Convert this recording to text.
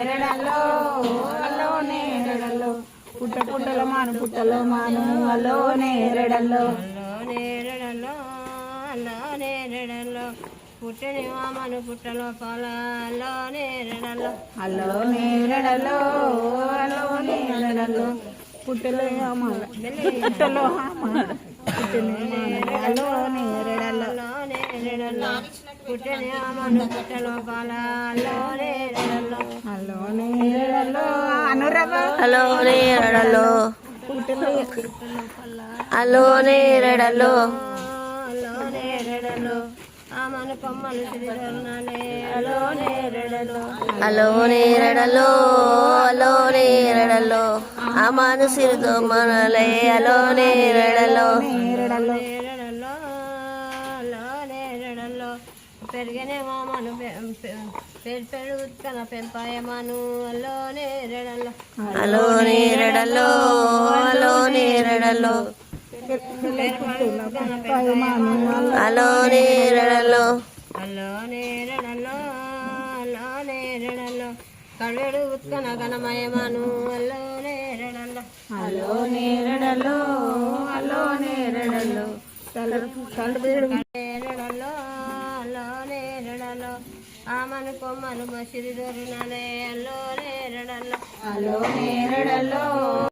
నేరడలో అల్లో నేరడలో పుట్ట పుట్టలో మాను అల్లో నేరడలో నేరడలో అల్లో నేరడలో పుట్టని మామను పుట్టలో పొలాల్లో నేరడలో అల్లో నేరడలో అల్లో నేరడలో పుట్టలో పుట్టలో అల్లో నేరడలో నేరడలో పుట్టని మామను పుట్టలో పొలాల్లో నేరడలో అల్లో నేరడలో అనురవ అలో నేరడలో అలో నేరడలో అలో నేరడలో ఆమను కొమ్మలు సిరిదొన్నాలే అలో నేరడలో అలో నేరడలో అలో నేరడలో ఆమను సిరిదొమ్మనలే అలో నేరడలో నేరడలో అలో నేరడలో పెరిగిన మామను పెరుగుతున్న పెంపాయమాను అలో నేరడలో అలో నేరడలో అలో నేరడలో అలో నేరడలో అలో నేరడలో అలో నేరడలో కడవేడు ఉత్కన ఘనమయమాను అలో నేరడలో అలో నేరడలో అలో నేరడలో నేరడలో అలో నేరడలో ఆమను కొమ్మలు మసిరి దొరినలే అలో నేరడలో అలో నేరడలో